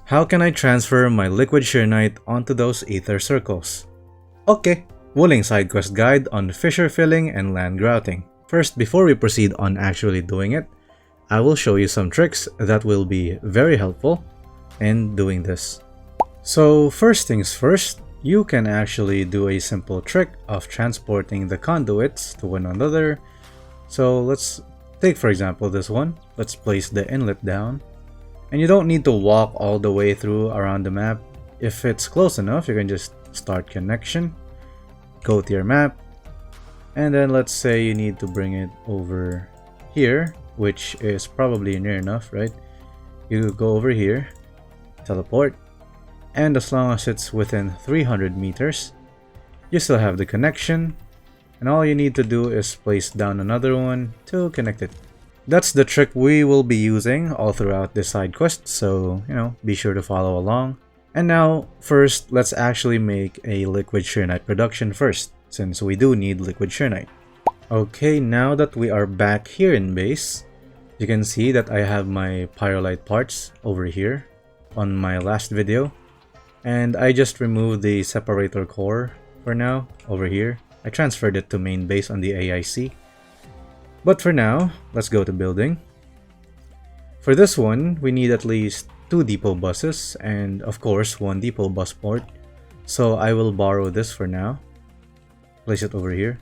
How can I transfer my liquid Xiranite onto those ether circles? Okay, Wuling Sidequest guide on fissure filling and land grouting. First, before we proceed on actually doing it, I will show you some tricks that will be very helpful in doing this. So first things first, you can actually do a simple trick of transporting the conduits to one another. So let's take for example this one. Let's place the inlet down. And you don't need to walk all the way through around the map. If it's close enough, you can just start connection, go to your map, and then let's say you need to bring it over here, which is probably near enough, right? You go over here, teleport, and as long as it's within 300 meters, you still have the connection, and all you need to do is place down another one to connect it. That's the trick we will be using all throughout this side quest, so be sure to follow along. And now, first, let's actually make a liquid Xiranite production first, since we do need liquid Xiranite. Okay, now that we are back here in base, you can see that I have my pyrolite parts over here on my last video. And I just removed the separator core for now over here. I transferred it to main base on the AIC. But for now, let's go to building. For this one, we need at least 2 depot buses and of course 1 depot bus port. So I will borrow this for now. Place it over here.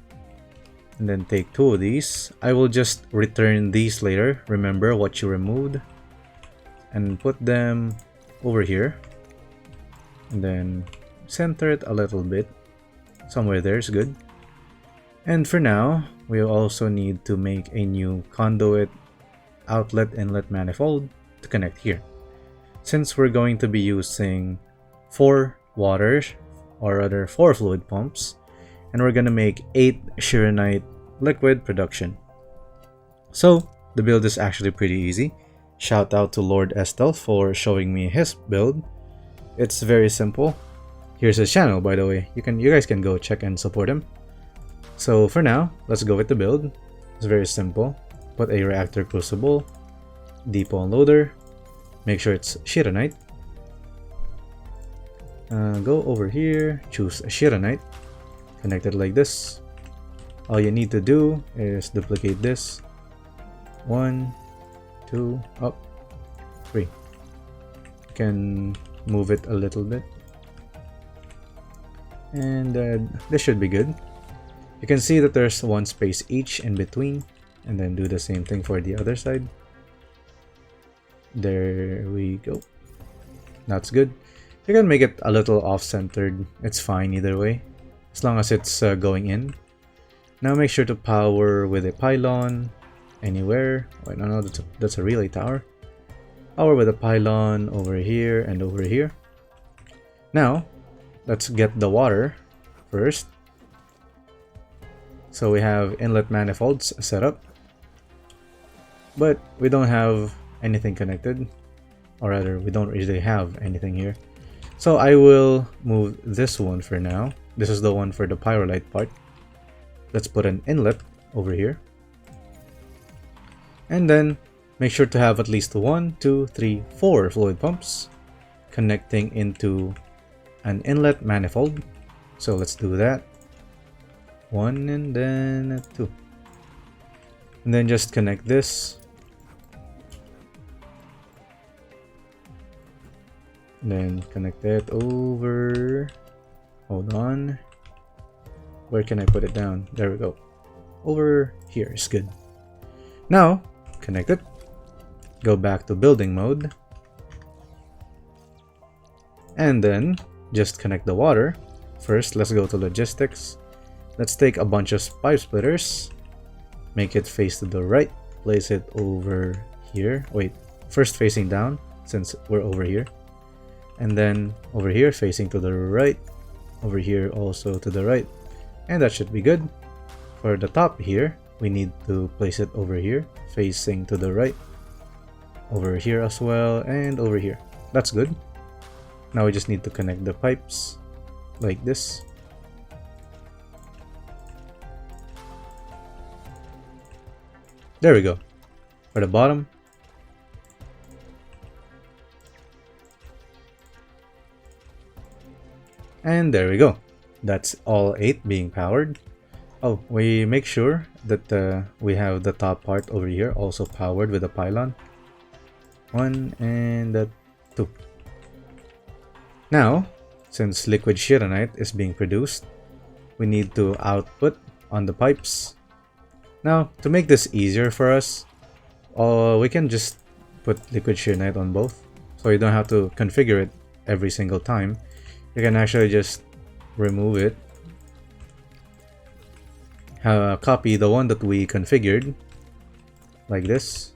And then take 2 of these. I will just return these later. Remember what you removed. And put them over here. And then center it a little bit. Somewhere there is good. And for now, we also need to make a new conduit outlet inlet manifold to connect here. Since we're going to be using 4 waters, or rather 4 fluid pumps, and we're gonna make 8 Xiranite liquid production. So the build is actually pretty easy. Shout out to Lord Estel for showing me his build. It's very simple. Here's his channel, by the way. You guys can go check and support him. So for now, let's go with the build. It's very simple. Put a reactor crucible, depot unloader, make sure it's Xiranite. Go over here, choose Xiranite, connect it like this. All you need to do is duplicate this. 1, 2, up, 3. You can move it a little bit. And this should be good. You can see that there's 1 space each in between, and then do the same thing for the other side. There we go. That's good. You can make it a little off-centered. It's fine either way, as long as it's going in. Now make sure to power with a pylon anywhere. Wait, no, that's a relay tower. Power with a pylon over here and over here. Now, let's get the water first. So we have inlet manifolds set up, but we don't have anything connected, or rather we don't really have anything here. So I will move this one for now. This is the one for the pyrolite part. Let's put an inlet over here. And then make sure to have at least 1, 2, 3, 4 fluid pumps connecting into an inlet manifold. So let's do that. 1 and then 2. And then just connect this. Then connect it over. Hold on. Where can I put it down? There we go. Over here is good. Now, connect it. Go back to building mode. And then just connect the water. First, let's go to logistics. Let's take a bunch of pipe splitters. Make it face to the right. Place it over here. Wait, first facing down since we're over here. And then over here facing to the right. Over here also to the right. And that should be good. For the top here, we need to place it over here, facing to the right. Over here as well, and over here. That's good. Now we just need to connect the pipes like this. There we go. For the bottom. And there we go. That's all 8 being powered. Oh, we make sure that we have the top part over here also powered with a pylon. 1 and 2. Now, since liquid Xiranite is being produced, we need to output on the pipes. Now, to make this easier for us, we can just put liquid Xiranite on both, so you don't have to configure it every single time. You can actually just remove it, copy the one that we configured, like this.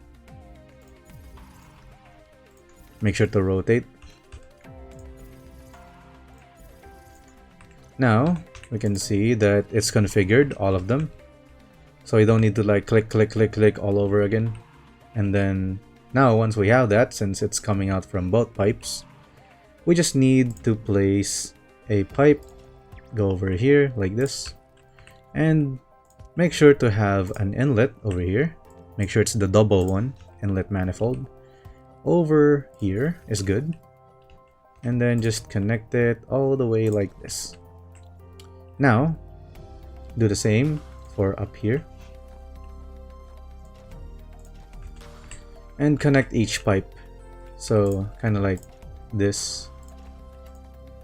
Make sure to rotate. Now, we can see that it's configured, all of them. So you don't need to like click all over again. And then, now once we have that, since it's coming out from both pipes, we just need to place a pipe, go over here like this, and make sure to have an inlet over here. Make sure it's the double one, inlet manifold. Over here is good. And then just connect it all the way like this. Now, do the same for up here. And connect each pipe. So, kind of like this.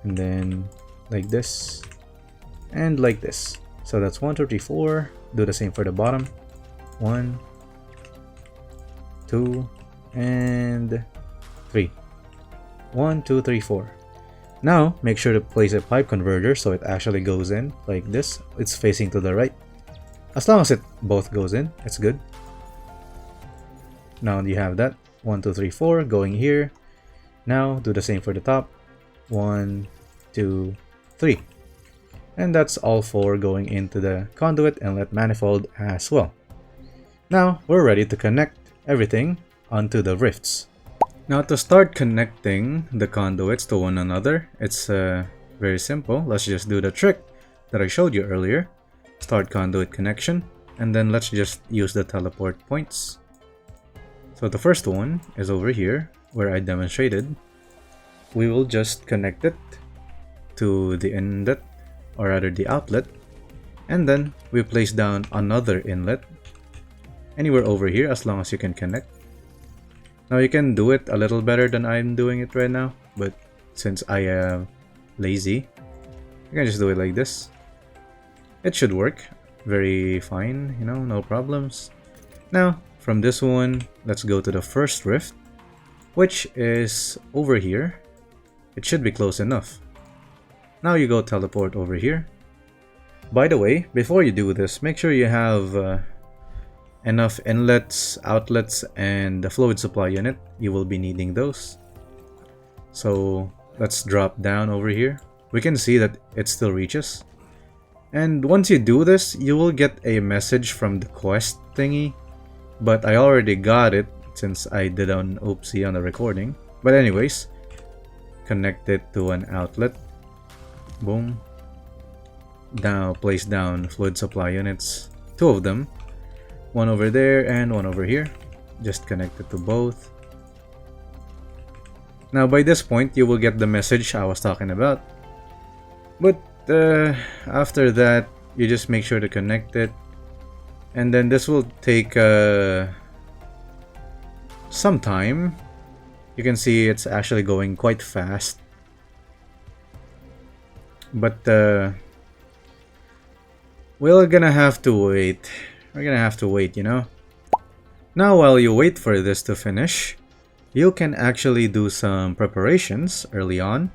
And then like this. And like this. So that's 1, 2, 3, 4. Do the same for the bottom. 1, 2, and 3. 1, 2, 3, 4. Now, make sure to place a pipe converter so it actually goes in like this. It's facing to the right. As long as it both goes in, it's good. Now you have that. 1, 2, 3, 4 going here. Now do the same for the top. 1, 2, 3. And that's all 4 going into the conduit inlet manifold as well. Now we're ready to connect everything onto the rifts. Now to start connecting the conduits to one another, it's very simple. Let's just do the trick that I showed you earlier. Start conduit connection, and then let's just use the teleport points. So the first one is over here where I demonstrated. We will just connect it to the inlet, or rather the outlet, and then we place down another inlet anywhere over here as long as you can connect. Now you can do it a little better than I'm doing it right now, but since I am lazy, you can just do it like this. It should work very fine, you know, no problems. Now from this one, let's go to the first rift, which is over here. It should be close enough. Now you go teleport over here. By the way, before you do this, make sure you have enough inlets, outlets, and the fluid supply unit. You will be needing those. So let's drop down over here. We can see that it still reaches. And once you do this, you will get a message from the quest thingy. But I already got it since I did an oopsie on the recording. But anyways, connect it to an outlet. Boom. Now place down fluid supply units. 2 of them. One over there and one over here. Just connect it to both. Now by this point, you will get the message I was talking about. But after that, you just make sure to connect it. And then this will take some time. You can see it's actually going quite fast. But we're gonna have to wait. We're gonna have to wait, you know. Now while you wait for this to finish, you can actually do some preparations early on.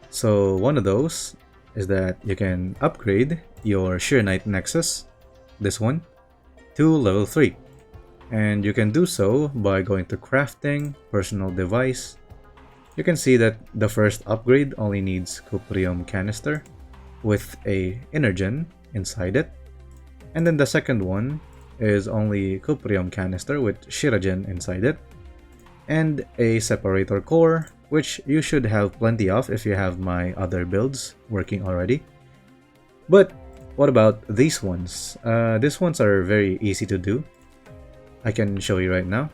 So one of those is that you can upgrade your xiranexus, this one, to level 3. And you can do so by going to crafting, personal device. You can see that the first upgrade only needs Cuprium canister with a energen inside it. And then the second one is only Cuprium canister with Xiranite inside it. And a separator core, which you should have plenty of if you have my other builds working already. But what about these ones? These ones are very easy to do. I can show you right now.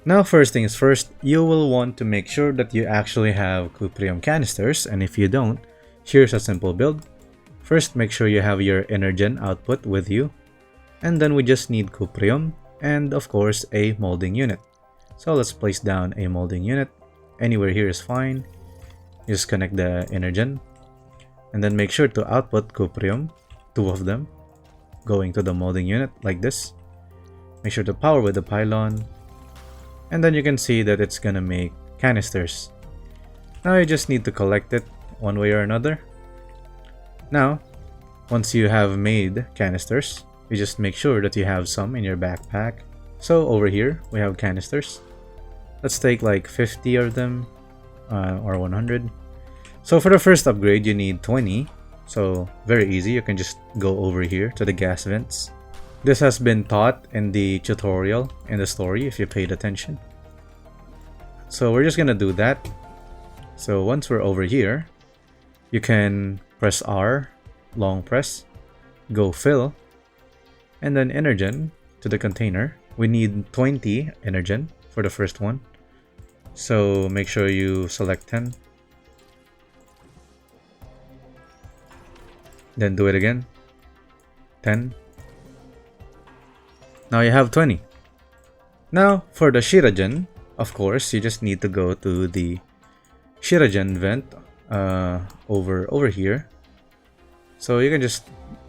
Now first things first, you will want to make sure that you actually have Cuprium canisters, and if you don't, Here's a simple build. First, make sure you have your ENDMIN output with you. And then we just need Cuprium and of course a molding unit. So let's place down a molding unit. Anywhere here is fine. Just connect the ENDMIN. And then make sure to output Cuprium, 2 of them, going to the molding unit like this. Make sure to power with the pylon. And then you can see that it's gonna make canisters. Now you just need to collect it one way or another. Now, once you have made canisters, you just make sure that you have some in your backpack. So over here, we have canisters. Let's take like 50 of them, or 100. So for the first upgrade, you need 20. So very easy, you can just go over here to the gas vents. This has been taught in the tutorial in the story if you paid attention. So we're just gonna do that. So once we're over here, you can press R, long press, go fill, and then ENDMIN to the container. We need 20 ENDMIN for the first one. So make sure you select 10. Then do it again. 10. Now you have 20. Now for the Xiranite, of course, you just need to go to the Xiranite vent over here. So you can just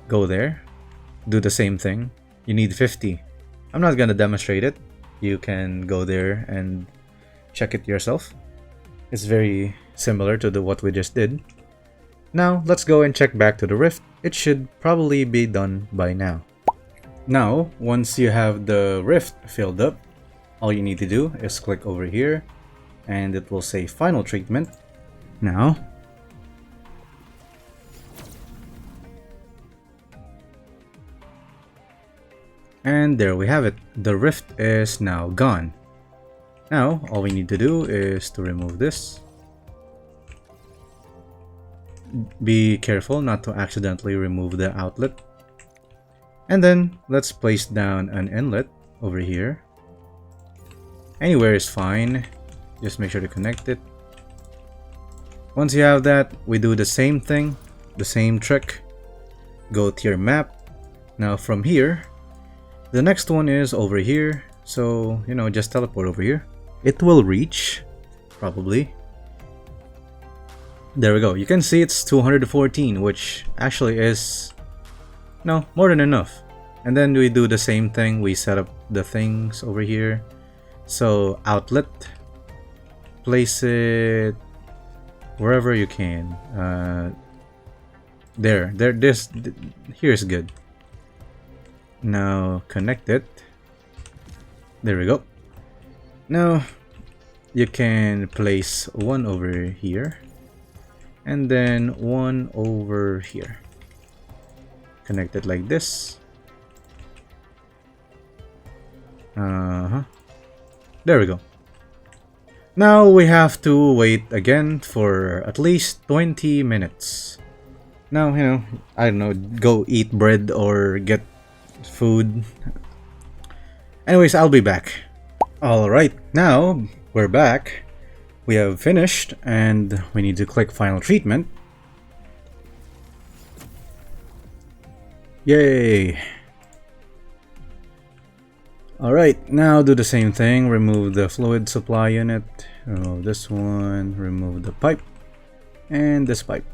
go there, do the same thing. You need 50. I'm not gonna demonstrate it. You can go there and check it yourself. It's very similar to what we just did. Now let's go and check back to the rift. It should probably be done by now. Now, once you have the rift filled up, all you need to do is click over here and it will say final treatment. Now, and there we have it. The rift is now gone. Now, all we need to do is to remove this. Be careful not to accidentally remove the outlet. And then, let's place down an inlet over here. Anywhere is fine. Just make sure to connect it. Once you have that, we do the same thing, the same trick. Go to your map. Now from here, the next one is over here. So, you know, just teleport over here. It will reach, probably. There we go. You can see it's 214, which actually is, no, more than enough. And then we do the same thing. We set up the things over here. So outlet, place it wherever you can. Here's good. Now connect it. There we go. Now you can place one over here and then one over here. Connect it like this. There we go. Now we have to wait again for at least 20 minutes. Now, you know, I don't know, go eat bread or get food. Anyways, I'll be back. Alright, now we're back. We have finished and we need to click final treatment. Yay! Alright, now do the same thing. Remove the fluid supply unit. Remove this one. Remove the pipe. And this pipe.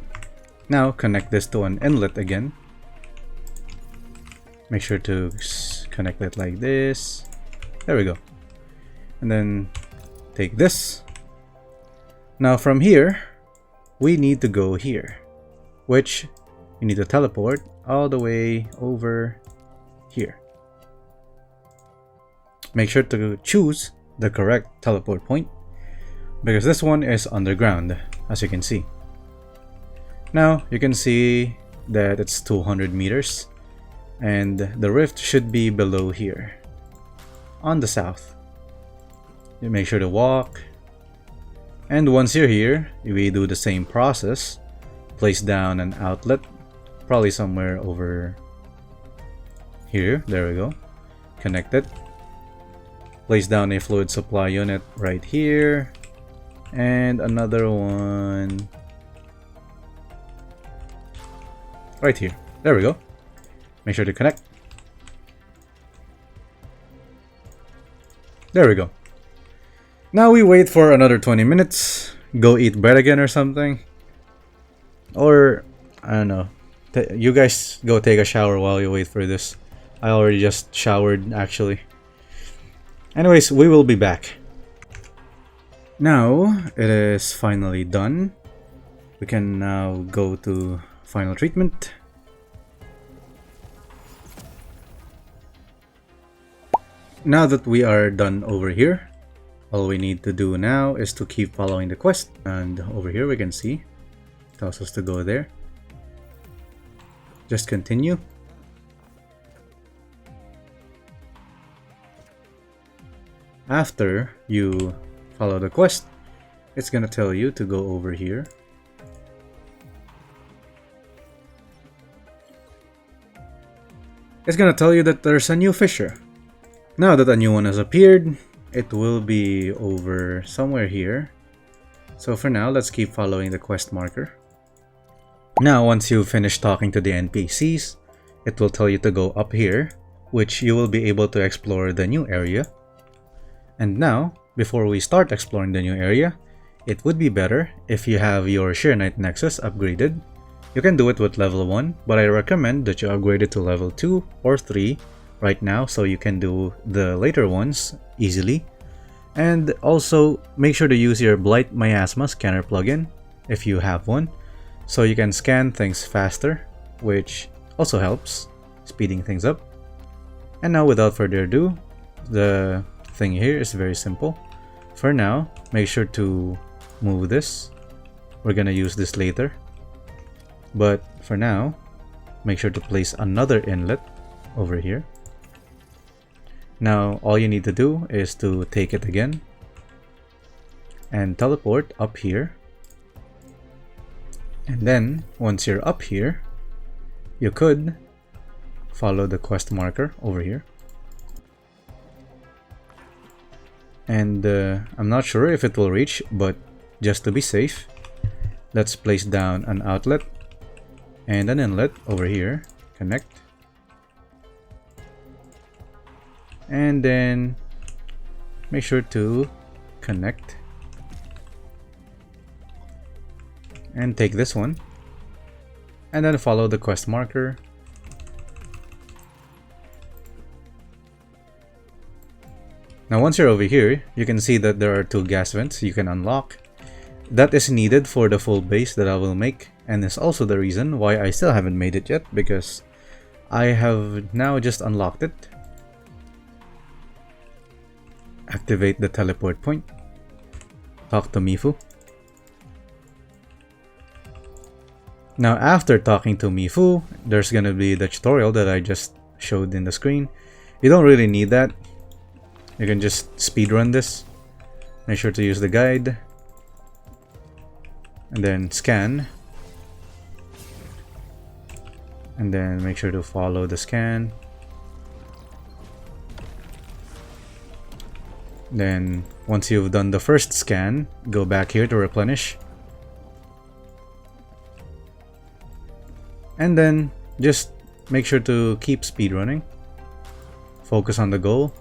Now connect this to an inlet again. Make sure to connect it like this. There we go. And then take this. Now from here, we need to go here. Which you need to teleport all the way over here. Make sure to choose the correct teleport point because this one is underground, as you can see. Now you can see that it's 200 meters and the rift should be below here on the south. You make sure to walk, and once you're here, we do the same process. Place down an outlet, probably somewhere over here. There we go. Connect it. Place down a fluid supply unit right here, and another one right here. There we go. Make sure to connect. There we go. Now we wait for another 20 minutes. Go eat bread again or something. Or, I don't know. You guys go take a shower while you wait for this. I already just showered, actually. Anyways, we will be back. Now, it is finally done. We can now go to final treatment. Now that we are done over here, all we need to do now is to keep following the quest. And over here we can see, it tells us to go there. Just continue. After you follow the quest, it's gonna tell you to go over here. It's gonna tell you that there's a new fissure. Now that a new one has appeared, it will be over somewhere here. So for now, let's keep following the quest marker. Now, once you've finished talking to the NPCs, it will tell you to go up here, which you will be able to explore the new area. And now, before we start exploring the new area, it would be better if you have your Xiranite Nexus upgraded. You can do it with level 1, but I recommend that you upgrade it to level 2 or 3 right now so you can do the later ones easily. And also, make sure to use your Blight Miasma scanner plugin if you have one, so you can scan things faster, which also helps speeding things up. And now, without further ado, the thing here is very simple. For now, make sure to move this. We're gonna use this later. But for now, make sure to place another inlet over here. Now, all you need to do is to take it again and teleport up here. And then, once you're up here, you could follow the quest marker over here. And I'm not sure if it will reach, but just to be safe, let's place down an outlet and an inlet over here. Connect. And then make sure to connect and take this one and then follow the quest marker. Now once you're over here, you can see that there are 2 gas vents you can unlock. That is needed for the full base that I will make, and is also the reason why I still haven't made it yet, because I have now just unlocked it. Activate the teleport point. Talk to Mifu. Now after talking to Mifu, there's gonna be the tutorial that I just showed in the screen. You don't really need that. You can just speedrun this. Make sure to use the guide. And then scan. And then make sure to follow the scan. Then, once you've done the first scan, go back here to replenish. And then, just make sure to keep speedrunning. Focus on the goal.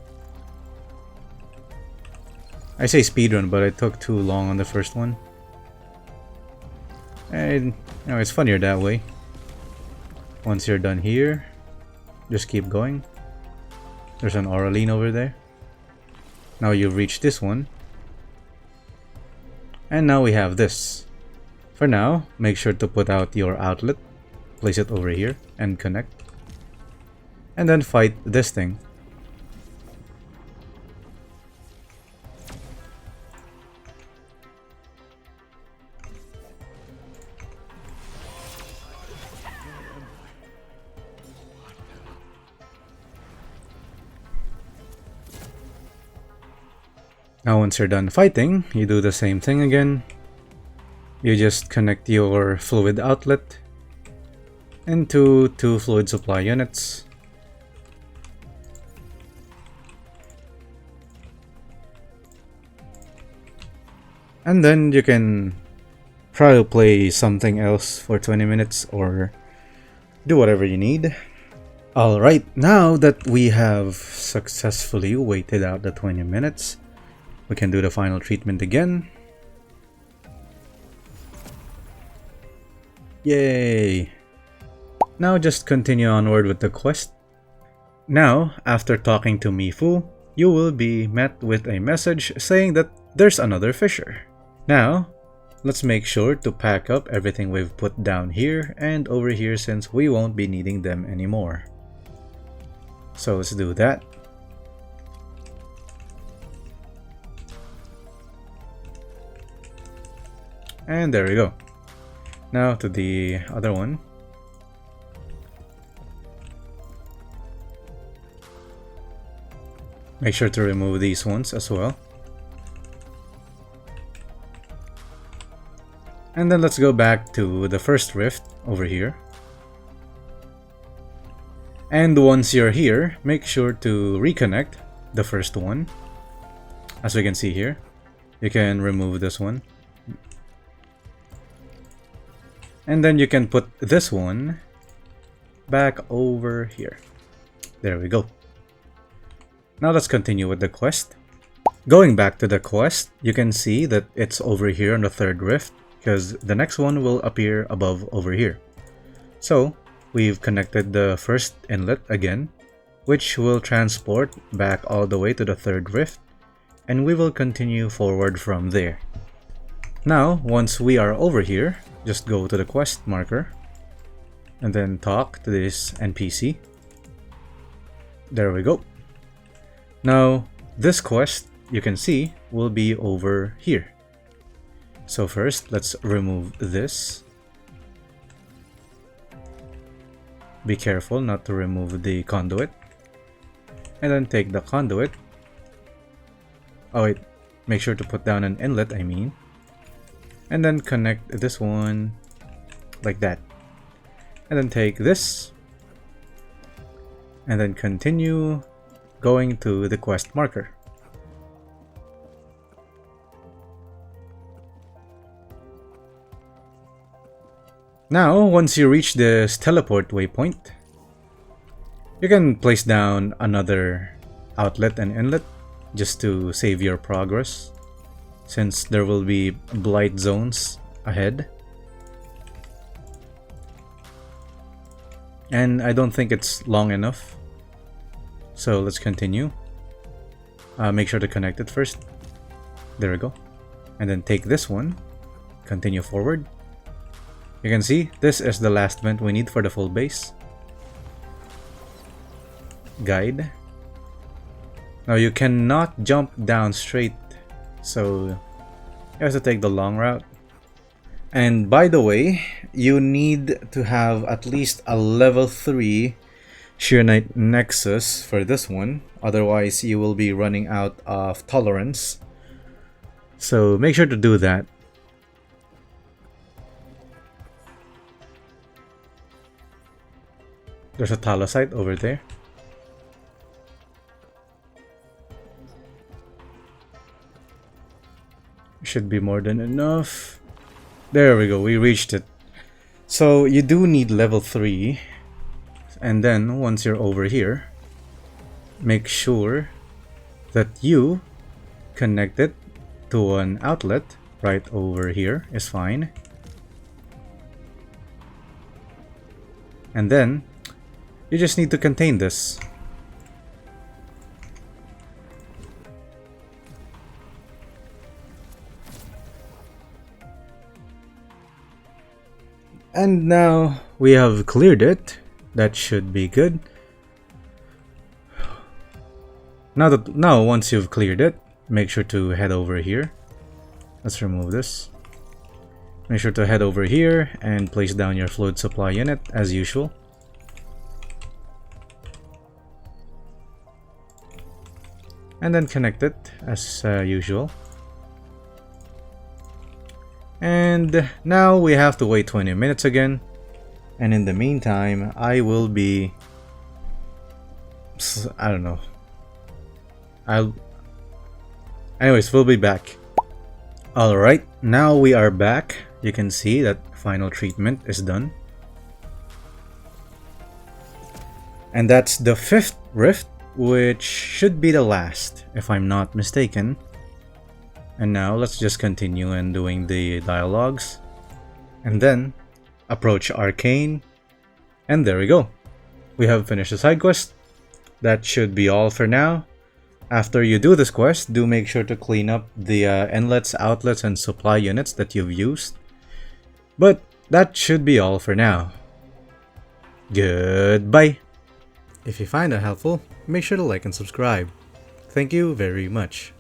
I say speedrun, but I took too long on the first one. And, you know, it's funnier that way. Once you're done here, just keep going. There's an Auraline over there. Now you've reached this one. And now we have this. For now, make sure to put out your outlet. Place it over here and connect. And then fight this thing. Now once you're done fighting, you do the same thing again. You just connect your fluid outlet into 2 fluid supply units. And then you can probably play something else for 20 minutes or do whatever you need. Alright, now that we have successfully waited out the 20 minutes, we can do the final treatment again. Yay! Now just continue onward with the quest. Now, after talking to Mifu, you will be met with a message saying that there's another fissure. Now, let's make sure to pack up everything we've put down here and over here since we won't be needing them anymore. So let's do that. And there we go. Now to the other one. Make sure to remove these ones as well. And then let's go back to the first rift over here. And once you're here, make sure to reconnect the first one. As we can see here, you can remove this one. And then you can put this one back over here. There we go. Now let's continue with the quest. Going back to the quest, you can see that it's over here on the third rift, because the next one will appear above over here. So we've connected the first inlet again, which will transport back all the way to the third rift, and we will continue forward from there. Now, once we are over here, just go to the quest marker and then talk to this NPC. There we go. Now, this quest, you can see, will be over here. So first, let's remove this. Be careful not to remove the conduit. And then take the conduit. Oh wait, make sure to put down an inlet, I mean. And then connect this one like that. And then take this. And then continue going to the quest marker. Now, once you reach this teleport waypoint, you can place down another outlet and inlet just to save your progress, since there will be blight zones ahead. And I don't think it's long enough. So let's continue. Make sure to connect it first. There we go. And then take this one. Continue forward. You can see this is the last vent we need for the full base. Guide. Now you cannot jump down straight, so you have to take the long route. And by the way, you need to have at least a level 3 xiranexus for this one, otherwise you will be running out of tolerance. So make sure to do that. There's a talosite over there. Should be more than enough. There we go, we reached it. So you do need level 3. And then once you're over here, make sure that you connect it to an outlet right over here is fine. And then you just need to contain this. And now we have cleared it. That should be good. Now once you've cleared it, make sure to head over here. Let's remove this. Make sure to head over here and place down your fluid supply unit as usual. And then connect it as usual. And now we have to wait 20 minutes again. And in the meantime, I will be... I don't know. Anyways, we'll be back. Alright, now we are back. You can see that final treatment is done. And that's the 5th rift, which should be the last, if I'm not mistaken. And now let's just continue and doing the dialogues. And then approach Arcane. And there we go. We have finished the side quest. That should be all for now. After you do this quest, do make sure to clean up the inlets, outlets, and supply units that you've used. But that should be all for now. Goodbye! If you find that helpful, make sure to like and subscribe. Thank you very much.